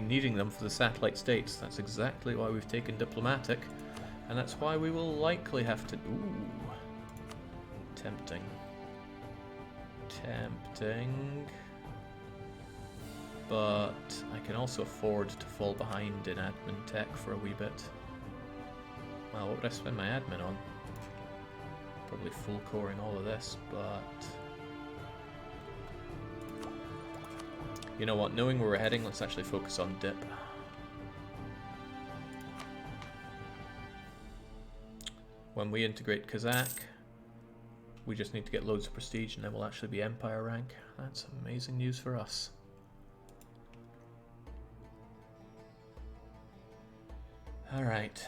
needing them for the satellite states. That's exactly why we've taken diplomatic, and that's why we will likely have to... Ooh. Tempting. Tempting. But I can also afford to fall behind in admin tech for a wee bit. Well, what would I spend my admin on? Probably full coring all of this, but... You know what, knowing where we're heading, let's actually focus on dip. When we integrate Kazakh, we just need to get loads of prestige and then we'll actually be Empire rank. That's amazing news for us. Alright,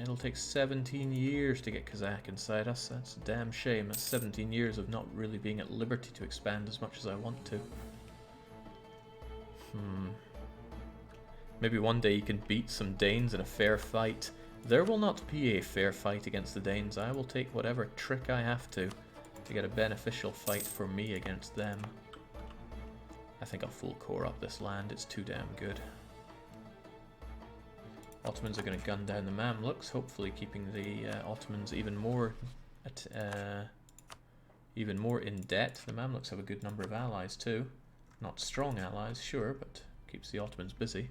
it'll take 17 years to get Kazakh inside us. That's a damn shame. That's 17 years of not really being at liberty to expand as much as I want to. Maybe one day you can beat some Danes in a fair fight. There will not be a fair fight against the Danes. I will take whatever trick I have to get a beneficial fight for me against them. I think I'll full core up this land. It's too damn good. Ottomans are going to gun down the Mamluks, hopefully keeping the Ottomans even more in debt. The Mamluks have a good number of allies too. Not strong allies, sure, but keeps the Ottomans busy.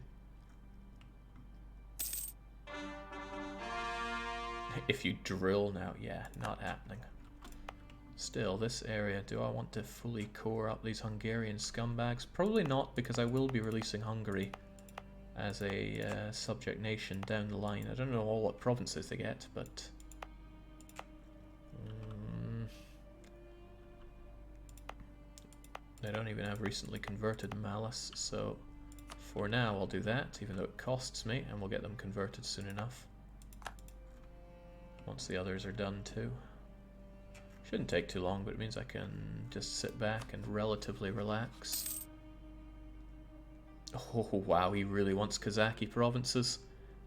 If you drill now, yeah, not happening. Still, this area, do I want to fully core up these Hungarian scumbags? Probably not, because I will be releasing Hungary as a subject nation down the line. I don't know all what provinces they get, but... They don't even have recently converted Malice, so for now I'll do that, even though it costs me, and we'll get them converted soon enough. Once the others are done too. Shouldn't take too long, but it means I can just sit back and relatively relax. Oh wow, he really wants Kazaki provinces.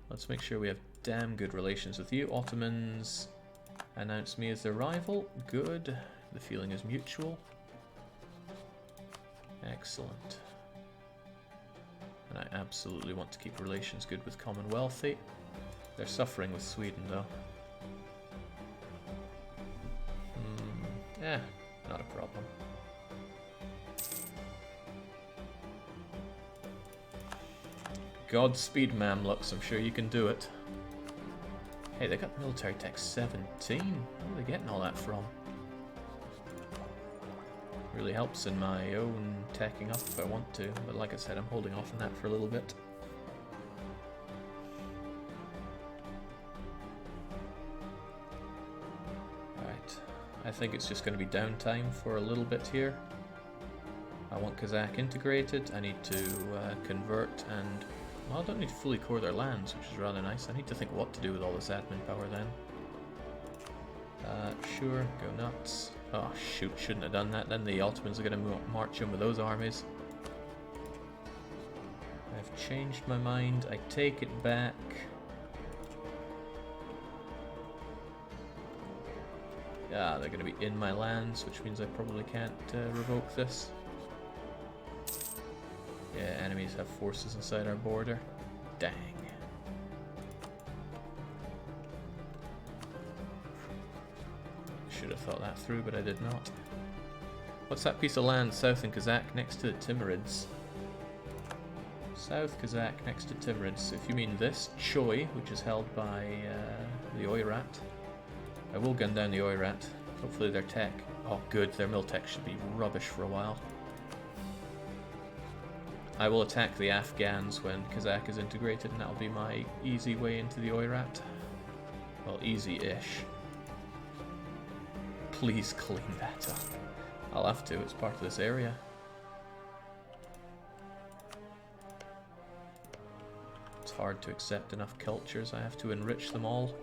Let's make sure we have damn good relations with you. Ottomans announce me as their rival. Good. The feeling is mutual. Excellent. And I absolutely want to keep relations good with Commonwealthy. They're suffering with Sweden though. Not a problem. Godspeed Mamluks, I'm sure you can do it. Hey, they got military tech 17. Where are they getting all that from? Really helps in my own teching up if I want to, but like I said, I'm holding off on that for a little bit. Alright, I think it's just going to be downtime for a little bit here. I want Kazakh integrated, I need to convert and... Well, I don't need to fully core their lands, which is rather nice. I need to think what to do with all this admin power then. Sure, go nuts. Oh shoot, shouldn't have done that. Then the Ottomans are going to march in with those armies. I've changed my mind. I take it back. Yeah, they're going to be in my lands, which means I probably can't revoke this. Yeah, enemies have forces inside our border. Dang. Should have thought that through, but I did not. What's that piece of land south in Kazakh next to the Timurids? South Kazakh next to Timurids. If you mean this, Choi, which is held by the Oirat. I will gun down the Oirat. Hopefully their tech... Oh good, their mil tech should be rubbish for a while. I will attack the Afghans when Kazakh is integrated, and that'll be my easy way into the Oirat. Well, easy-ish. Please clean that up. I'll have to, it's part of this area. It's hard to accept enough cultures, I have to enrich them all.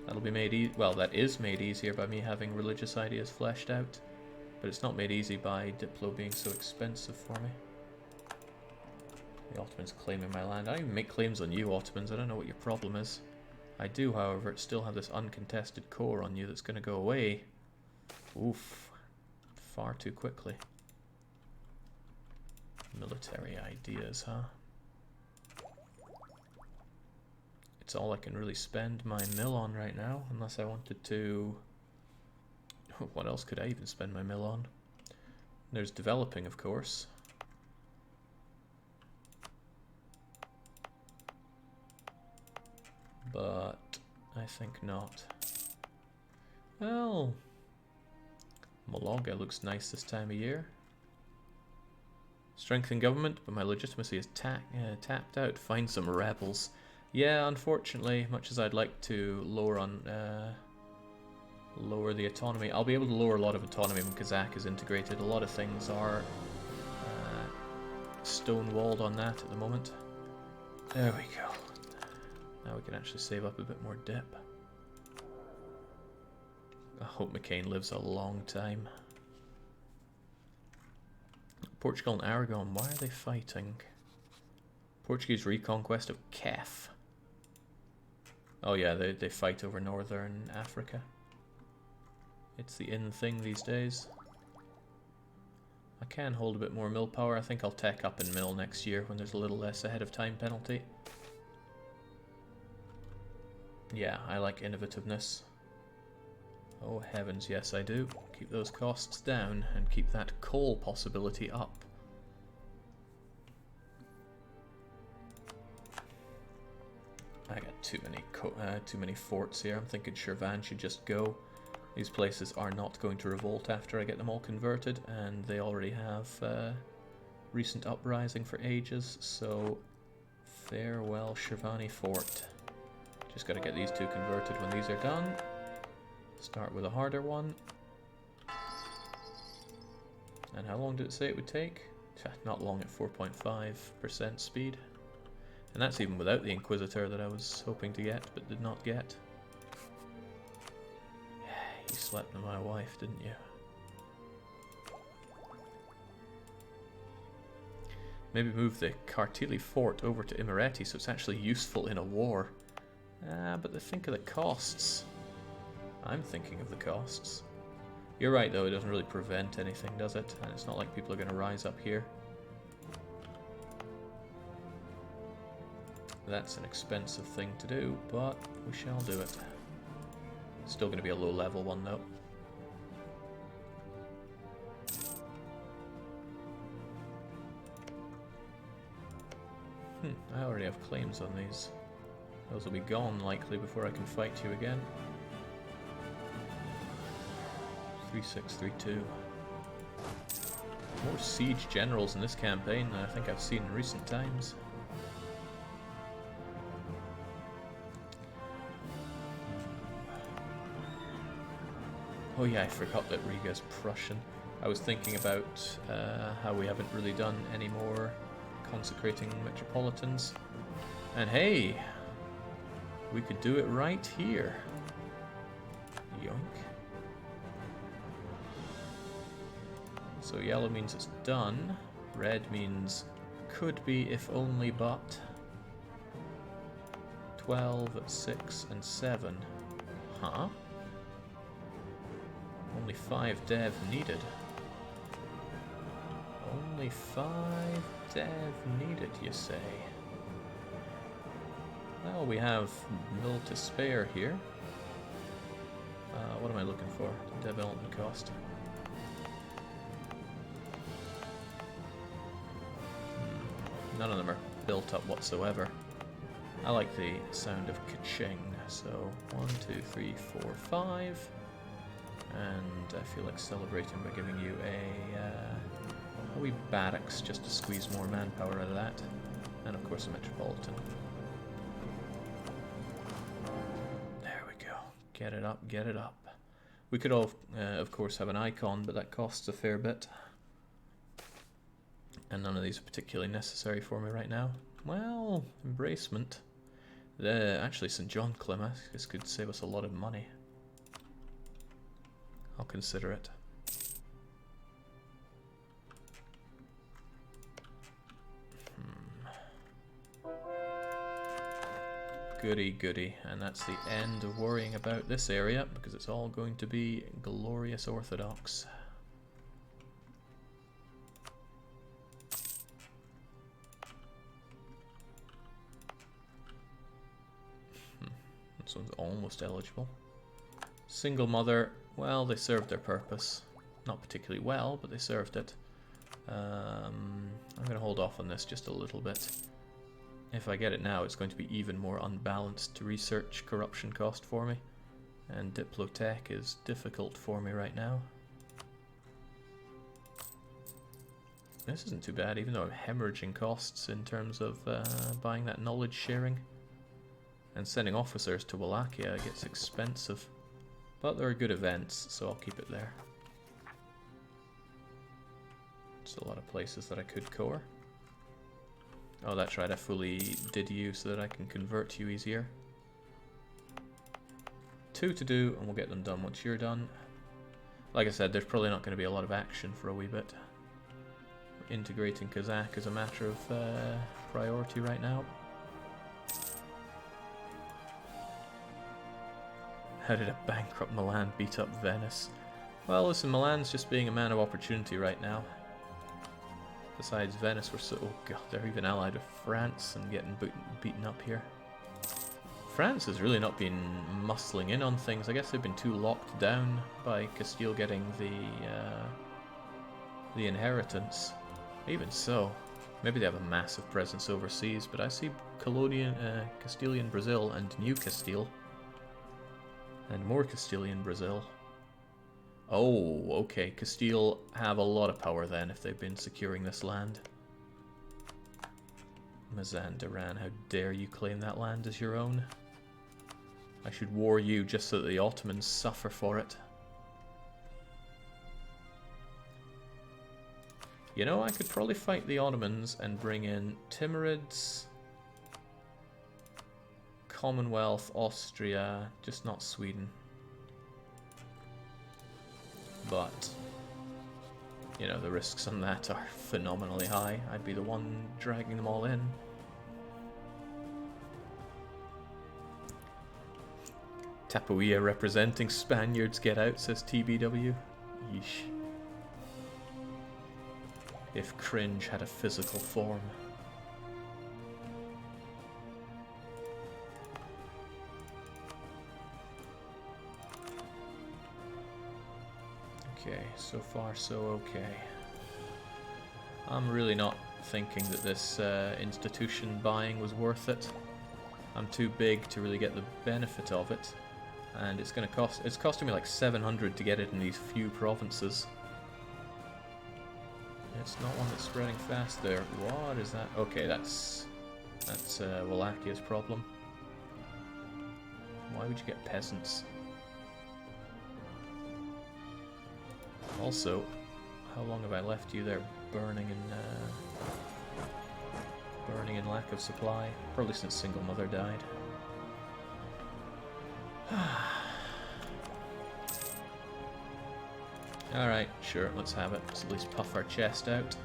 That'll be made well, that is made easier by me having religious ideas fleshed out. But it's not made easy by Diplo being so expensive for me. The Ottomans claiming my land. I don't even make claims on you, Ottomans. I don't know what your problem is. I do, however, still have this uncontested core on you that's going to go away. Oof. Far too quickly. Military ideas, huh? It's all I can really spend my mill on right now, unless I wanted to... What else could I even spend my mill on? There's developing, of course. But I think not. Well, Malaga looks nice this time of year. Strengthen government, but my legitimacy is tapped out. Find some rebels. Yeah, unfortunately, much as I'd like to lower the autonomy, I'll be able to lower a lot of autonomy when Kazakh is integrated. A lot of things are stone-walled on that at the moment. There we go. Now we can actually save up a bit more dip. I hope McCain lives a long time. Portugal and Aragon, why are they fighting? Portuguese reconquest of Kef. Oh yeah, they fight over northern Africa. It's the in thing these days. I can hold a bit more mill power. I think I'll tech up in mill next year when there's a little less ahead of time penalty. Yeah, I like innovativeness. Oh heavens, yes I do. Keep those costs down and keep that coal possibility up. I got too many forts here. I'm thinking Shirvan should just go. These places are not going to revolt after I get them all converted, and they already have recent uprising for ages, so farewell Shirvani Fort. Just gotta get these two converted when these are done. Start with a harder one. And how long did it say it would take? Not long at 4.5% speed. And that's even without the Inquisitor that I was hoping to get, but did not get. You slept with my wife, didn't you? Maybe move the Kartili fort over to Imereti so it's actually useful in a war. But think of the costs. I'm thinking of the costs. You're right though, it doesn't really prevent anything, does it? And it's not like people are going to rise up here. That's an expensive thing to do, but we shall do it. Still going to be a low level one though. I already have claims on these. Those will be gone likely before I can fight you again. 3632. More siege generals in this campaign than I think I've seen in recent times. Oh yeah, I forgot that Riga's Prussian. I was thinking about how we haven't really done any more consecrating metropolitans. And hey, we could do it right here. Yoink. So yellow means it's done. Red means could be if only but. 12, 6, and 7. Huh? Only 5 dev needed. Only 5 dev needed, you say? Well, we have mill to spare here. What am I looking for? Development cost. None of them are built up whatsoever. I like the sound of ka-ching. So 1, 2, 3, 4, 5. And I feel like celebrating by giving you a wee barracks just to squeeze more manpower out of that. And of course a metropolitan. There we go. Get it up, get it up. We could all, of course, have an icon, but that costs a fair bit. And none of these are particularly necessary for me right now. Well, embracement. Actually, St. John Clemens, this could save us a lot of money. I'll consider it. Goody goody, and that's the end of worrying about this area because it's all going to be glorious Orthodox. one's almost eligible. Single mother, well, they served their purpose. Not particularly well, but they served it. I'm going to hold off on this just a little bit. If I get it now, it's going to be even more unbalanced to research corruption cost for me. And Diplotech is difficult for me right now. This isn't too bad, even though I'm hemorrhaging costs in terms of buying that knowledge sharing. And sending officers to Wallachia gets expensive. But there are good events, so I'll keep it there. It's a lot of places that I could core. Oh, that's right, I fully did you so that I can convert you easier. 2 to do, and we'll get them done once you're done. Like I said, there's probably not going to be a lot of action for a wee bit. Integrating Kazakh is a matter of priority right now. How did a bankrupt Milan beat up Venice? Well, listen, Milan's just being a man of opportunity right now. Besides, Venice were so... Oh god, they're even allied with France and getting beaten up here. France has really not been muscling in on things. I guess they've been too locked down by Castile getting the inheritance. Even so, maybe they have a massive presence overseas, but I see Castilian Brazil and New Castile. And more Castilian Brazil. Oh, okay. Castile have a lot of power then if they've been securing this land. Mazandaran, how dare you claim that land as your own? I should war you just so that the Ottomans suffer for it. You know, I could probably fight the Ottomans and bring in Timurids, Commonwealth, Austria, just not Sweden. But, you know, the risks on that are phenomenally high. I'd be the one dragging them all in. Tapuia representing Spaniards get out, says TBW. Yeesh. If cringe had a physical form. Okay, so far so okay. I'm really not thinking that this institution buying was worth it. I'm too big to really get the benefit of it. And it's going to cost... It's costing me like 700 to get it in these few provinces. It's not one that's spreading fast there. What is that? Okay, that's Wallachia's problem. Why would you get peasants? Also, how long have I left you there burning in lack of supply? Probably since Single Mother died. Alright, sure, let's have it. Let's at least puff our chest out.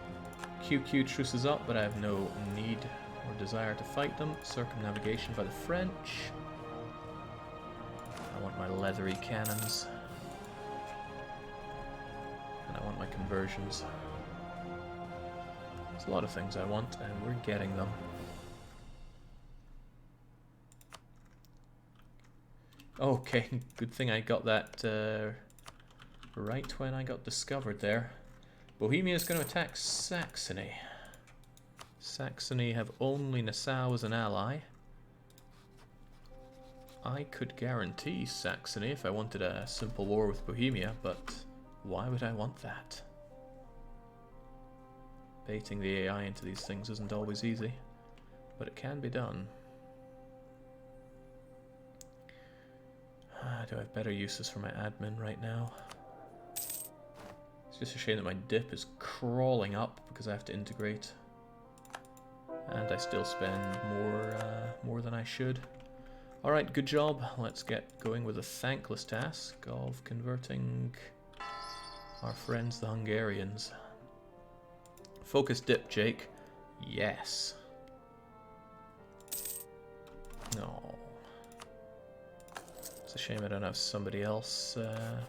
QQ truce is up, but I have no need or desire to fight them. Circumnavigation by the French. I want my leathery cannons. And I want my conversions. There's a lot of things I want, and we're getting them. Okay, good thing I got that right when I got discovered there. Bohemia is going to attack Saxony. Saxony have only Nassau as an ally. I could guarantee Saxony if I wanted a simple war with Bohemia, but why would I want that? Baiting the AI into these things isn't always easy, but it can be done. Do I have better uses for my admin right now? It's just a shame that my dip is crawling up because I have to integrate. And I still spend more than I should. Alright, good job. Let's get going with the thankless task of converting our friends the Hungarians. Focus dip, Jake. Yes. No. It's a shame I don't have somebody else.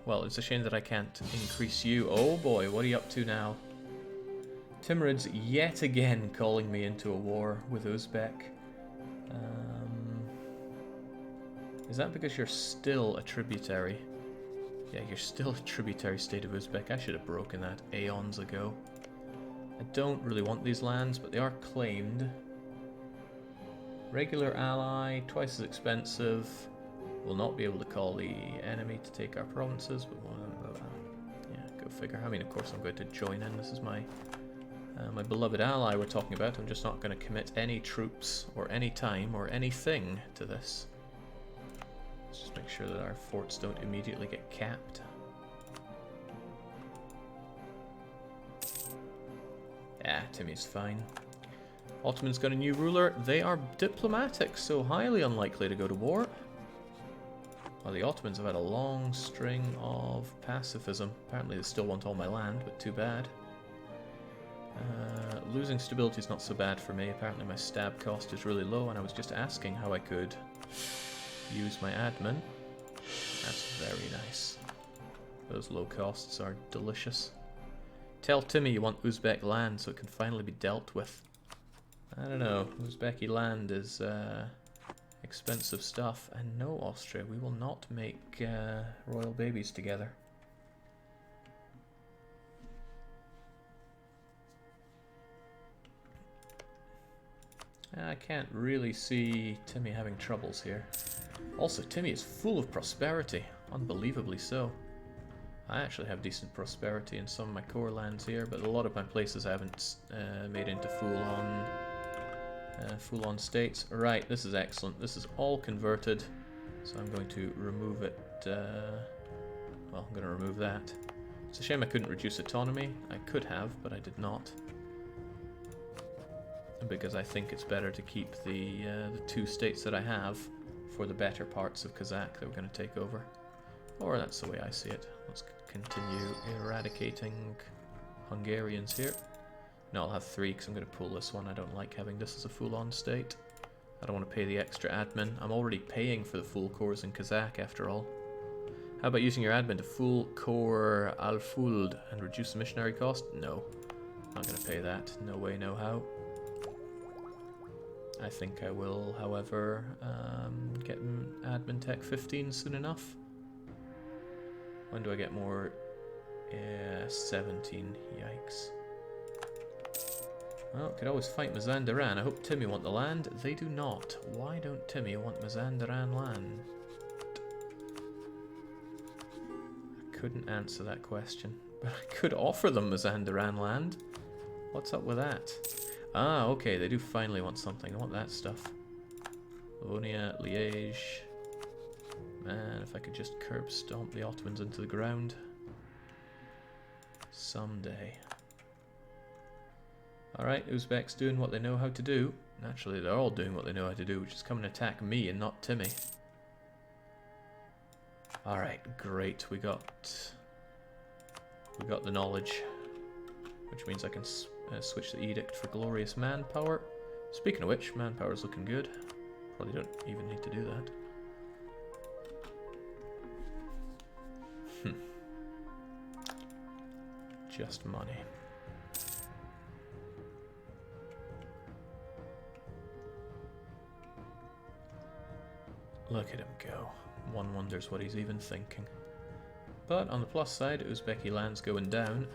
Well, it's a shame that I can't increase you. Oh boy, what are you up to now? Timurids yet again calling me into a war with Uzbek. Is that because you're still a tributary? Yeah, you're still a tributary state of Uzbek. I should have broken that aeons ago. I don't really want these lands, but they are claimed. Regular ally, twice as expensive. We'll not be able to call the enemy to take our provinces, but yeah, go figure. I mean, of course, I'm going to join in. This is my my beloved ally we're talking about. I'm just not going to commit any troops or any time or anything to this. Let's just make sure that our forts don't immediately get capped. Ah, Timmy's fine. Ottoman's got a new ruler. They are diplomatic, so highly unlikely to go to war. Well, the Ottomans have had a long string of pacifism. Apparently they still want all my land, but too bad. Losing stability is not so bad for me. Apparently my stab cost is really low, and I was just asking how I could use my admin. That's very nice. Those low costs are delicious. Tell Timmy you want Uzbek land so it can finally be dealt with. I don't know. Uzbeki land is expensive stuff. And no, Austria, we will not make royal babies together. I can't really see Timmy having troubles here. Also, Timmy is full of prosperity. Unbelievably so. I actually have decent prosperity in some of my core lands here, but a lot of my places I haven't made into full-on states. Right, this is excellent. This is all converted, so I'm going to remove it. Well, I'm going to remove that. It's a shame I couldn't reduce autonomy. I could have, but I did not. Because I think it's better to keep the two states that I have for the better parts of Kazakh that we're going to take over. Or that's the way I see it. Let's continue eradicating Hungarians here. No, I'll have 3 because I'm going to pull this one. I don't like having this as a full-on state. I don't want to pay the extra admin. I'm already paying for the full cores in Kazakh after all. How about using your admin to full core Al-Fuld and reduce the missionary cost? No. Not going to pay that. No way, no how. I think I will, however, get admin tech 15 soon enough. When do I get more? 17. Yikes. Well, could always fight Mazandaran. I hope Timmy want the land. They do not. Why don't Timmy want Mazandaran land? I couldn't answer that question, but I could offer them Mazandaran land. What's up with that? Ah, okay, they do finally want something. I want that stuff. Livonia, Liège. Man, if I could just curb stomp the Ottomans into the ground. Someday. Alright, Uzbeks doing what they know how to do. Naturally, they're all doing what they know how to do, which is come and attack me and not Timmy. Alright, great. We got the knowledge, which means I can switch the edict for glorious manpower. Speaking of which, manpower is looking good. Probably don't even need to do that. Just money. Look at him go. One wonders what he's even thinking. But on the plus side, Uzbeki land's going down.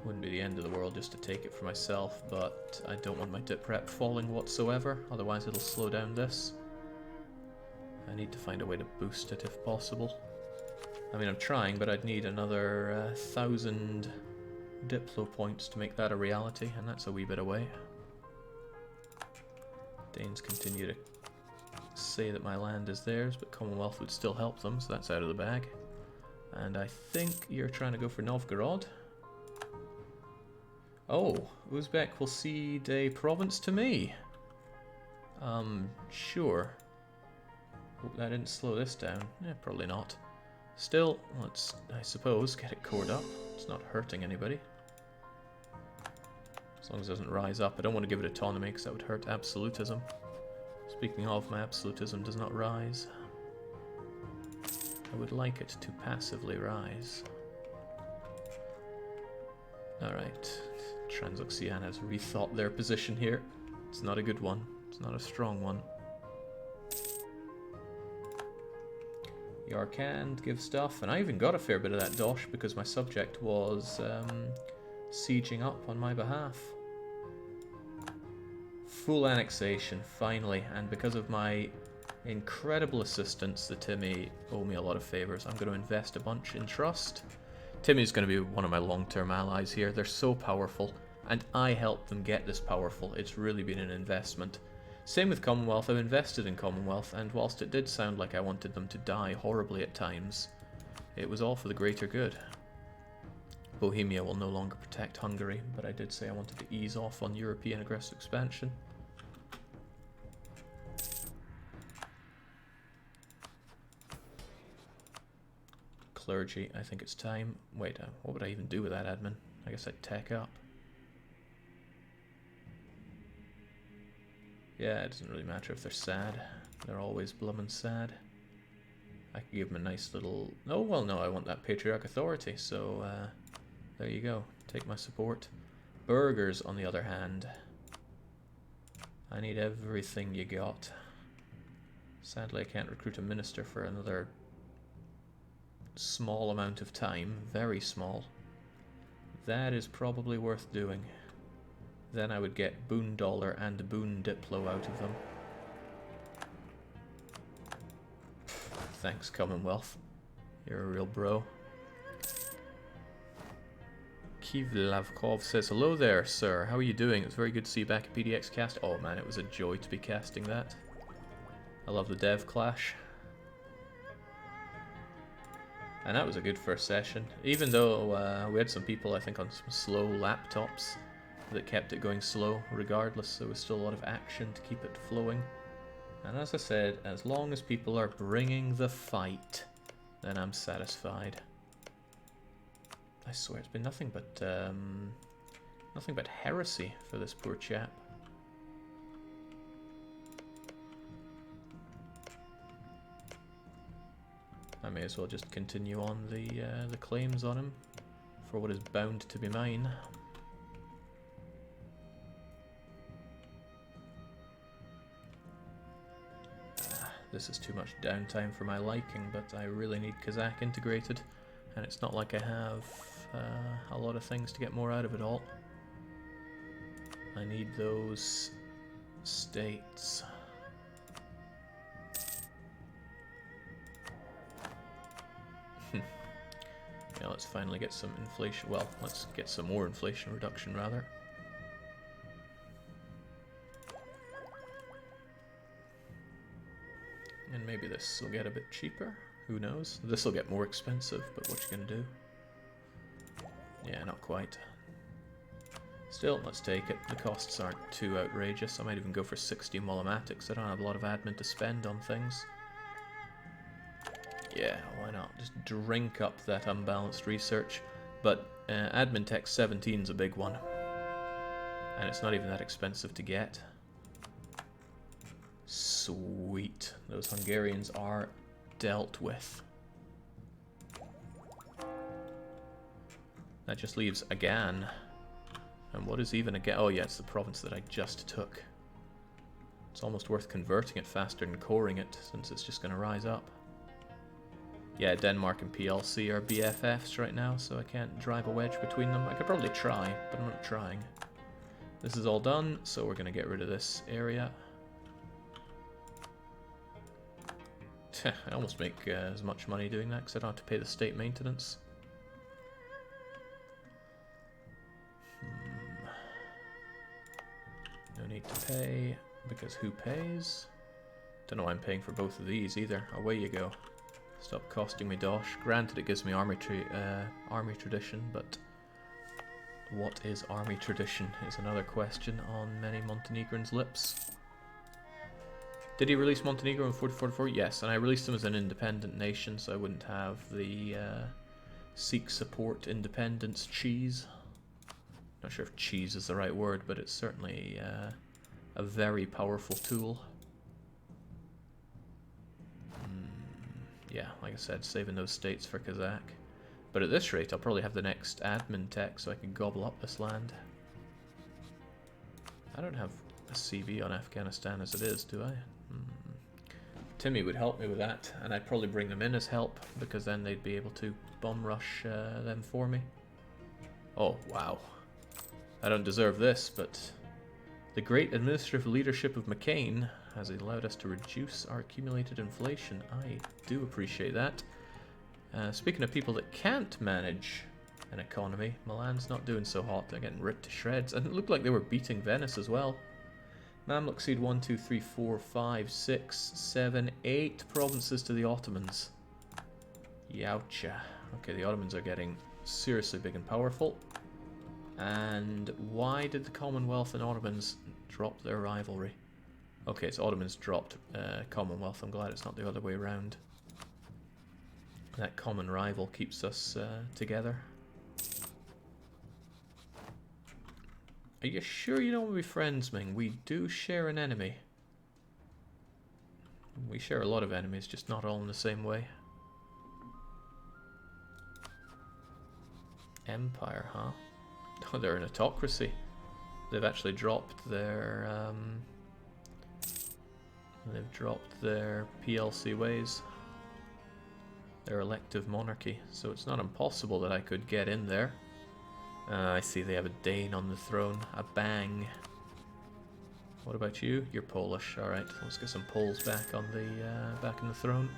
Wouldn't be the end of the world just to take it for myself, but I don't want my dip rep falling whatsoever, otherwise it'll slow down this. I need to find a way to boost it if possible. I mean, I'm trying, but I'd need another 1,000 diplo points to make that a reality, and that's a wee bit away. Danes continue to say that my land is theirs, but Commonwealth would still help them, so that's out of the bag. And I think you're trying to go for Novgorod. Oh, Uzbek will cede a province to me. Sure. Hope that didn't slow this down. Probably not. Still, let's, I suppose, get it cored up. It's not hurting anybody. As long as it doesn't rise up. I don't want to give it autonomy because that would hurt absolutism. Speaking of, my absolutism does not rise. I would like it to passively rise. Alright. Transoxiana has rethought their position here. It's not a good one. It's not a strong one. Yarkand, give stuff, and I even got a fair bit of that dosh because my subject was sieging up on my behalf. Full annexation, finally, and because of my incredible assistance, the Timmy owe me a lot of favors. I'm going to invest a bunch in trust. Timmy's going to be one of my long-term allies here. They're so powerful, and I helped them get this powerful. It's really been an investment. Same with Commonwealth. I've invested in Commonwealth, and whilst it did sound like I wanted them to die horribly at times, it was all for the greater good. Bohemia will no longer protect Hungary, but I did say I wanted to ease off on European aggressive expansion. Clergy, I think it's time. Wait, what would I even do with that admin? I guess I'd tech up. Yeah, it doesn't really matter if they're sad. They're always bloomin' sad. I could give them a nice little... Oh, well, no, I want that Patriarch authority, so there you go. Take my support. Burghers, on the other hand. I need everything you got. Sadly, I can't recruit a minister for another small amount of time. Very small. That is probably worth doing. Then I would get Boon Dollar and Boon Diplo out of them. Thanks, Commonwealth. You're a real bro. Kivlavkov says, hello there, sir. How are you doing? It was very good to see you back at PDX Cast. Oh man, it was a joy to be casting that. I love the dev clash. And that was a good first session. Even though we had some people, I think, on some slow laptops that kept it going slow. Regardless, there was still a lot of action to keep it flowing. And as I said, as long as people are bringing the fight, then I'm satisfied. I swear it's been nothing but heresy for this poor chap. I may as well just continue on the claims on him for what is bound to be mine. This is too much downtime for my liking, but I really need Kazakh integrated, and it's not like I have a lot of things to get more out of it all. I need those states. Yeah, let's finally get some inflation. Well, let's get some more inflation reduction, rather. And maybe this will get a bit cheaper. Who knows? This will get more expensive, but what you gonna do? Yeah, not quite. Still, let's take it. The costs aren't too outrageous. I might even go for 60 Molomatics. I don't have a lot of admin to spend on things. Yeah, why not? Just drink up that unbalanced research. But admin tech 17 is a big one. And it's not even that expensive to get. Sweet. Those Hungarians are dealt with. That just leaves Agan. And what is even Agan? Oh yeah, it's the province that I just took. It's almost worth converting it faster than coring it, since it's just going to rise up. Yeah, Denmark and PLC are BFFs right now, so I can't drive a wedge between them. I could probably try, but I'm not trying. This is all done, so we're going to get rid of this area. I almost make as much money doing that because I don't have to pay the state maintenance. No need to pay, because who pays? Don't know why I'm paying for both of these either. Away you go. Stop costing me dosh. Granted, it gives me army tradition, but what is army tradition is another question on many Montenegrins' lips. Did he release Montenegro in 4044? Yes, and I released him as an independent nation, so I wouldn't have the Sikh support independence cheese. Not sure if cheese is the right word, but it's certainly a very powerful tool. Yeah, like I said, saving those states for Kazakh. But at this rate, I'll probably have the next admin tech so I can gobble up this land. I don't have a CV on Afghanistan as it is, do I? Timmy would help me with that, and I'd probably bring them in as help, because then they'd be able to bomb rush them for me. Oh, wow. I don't deserve this, but the great administrative leadership of McCain has allowed us to reduce our accumulated inflation. I do appreciate that. Speaking of people that can't manage an economy, Milan's not doing so hot. They're getting ripped to shreds, and it looked like they were beating Venice as well. Mamluk cede 1, 2, 3, 4, 5, 6, 7, 8 provinces to the Ottomans. Yowcha. Okay, the Ottomans are getting seriously big and powerful. And why did the Commonwealth and Ottomans drop their rivalry? Okay, it's Ottomans dropped Commonwealth. I'm glad it's not the other way around. That common rival keeps us together. Are you sure you don't want to be friends, Ming? We do share an enemy. We share a lot of enemies, just not all in the same way. Empire, huh? Oh, they're an autocracy. They've actually dropped their PLC ways. Their elective monarchy. So it's not impossible that I could get in there. I see they have a Dane on the throne. A bang. What about you? You're Polish. All right, let's get some Poles back on the back in the throne.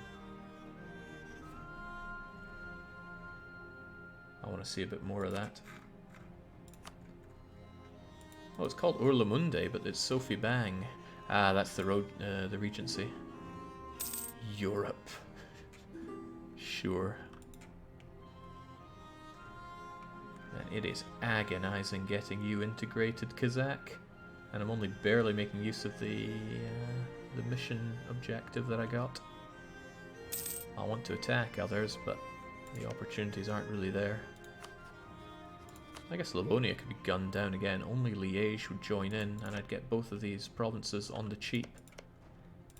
I want to see a bit more of that. Oh, it's called Urlamunde, but it's Sophie Bang. Ah, that's the Regency. Europe. Sure. Man, it is agonizing getting you integrated, Kazakh. And I'm only barely making use of the mission objective that I got. I want to attack others, but the opportunities aren't really there. I guess Livonia could be gunned down again. Only Liège would join in, and I'd get both of these provinces on the cheap.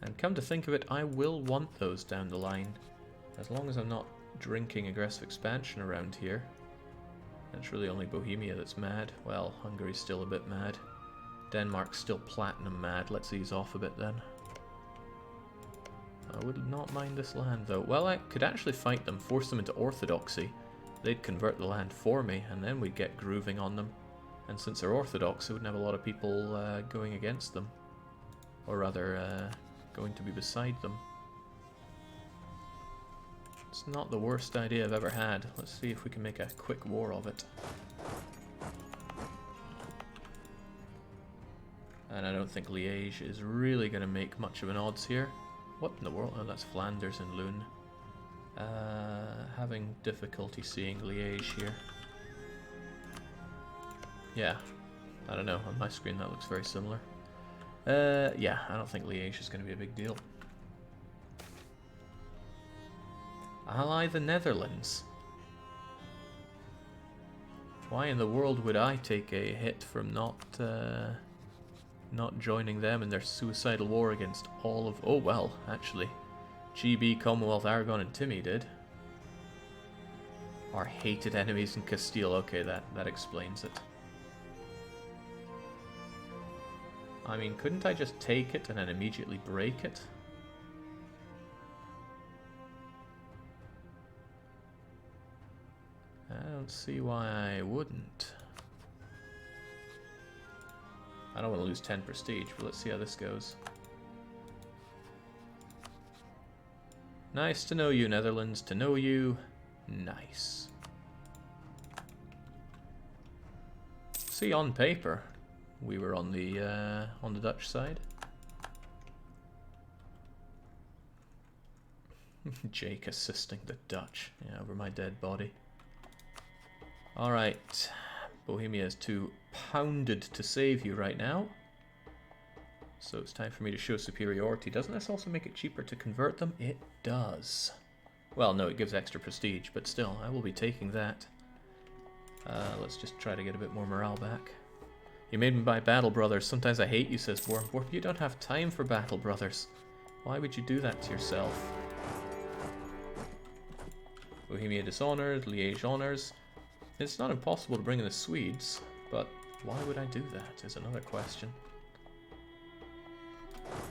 And come to think of it, I will want those down the line. As long as I'm not drinking aggressive expansion around here. It's really only Bohemia that's mad. Well, Hungary's still a bit mad. Denmark's still platinum mad. Let's ease off a bit then. I would not mind this land though. Well, I could actually fight them, force them into orthodoxy. They'd convert the land for me, and then we'd get grooving on them. And since they're orthodox, I wouldn't have a lot of people going against them. Or rather, going to be beside them. It's not the worst idea I've ever had. Let's see if we can make a quick war of it. And I don't think Liège is really going to make much of an odds here. What in the world? Oh, that's Flanders and Lune. Having difficulty seeing Liège here. Yeah, I don't know. On my screen that looks very similar. Yeah, I don't think Liège is going to be a big deal. Ally the Netherlands. Why in the world would I take a hit from not joining them in their suicidal war against all of... Oh, well, actually. GB, Commonwealth, Aragon, and Timmy did. Our hated enemies in Castile. Okay, that explains it. I mean, couldn't I just take it and then immediately break it? I don't see why I wouldn't. I don't want to lose 10 prestige, but let's see how this goes. Nice to know you, Netherlands. To know you, nice. See, on paper, we were on the Dutch side. Jake assisting the Dutch, yeah, over my dead body. Alright, Bohemia is too pounded to save you right now. So it's time for me to show superiority. Doesn't this also make it cheaper to convert them? It does. Well, no, it gives extra prestige, but still, I will be taking that. Let's just try to get a bit more morale back. You made me buy Battle Brothers. Sometimes I hate you, says Born. You don't have time for Battle Brothers. Why would you do that to yourself? Bohemia dishonored, Liège honors. It's not impossible to bring in the Swedes, but why would I do that is another question.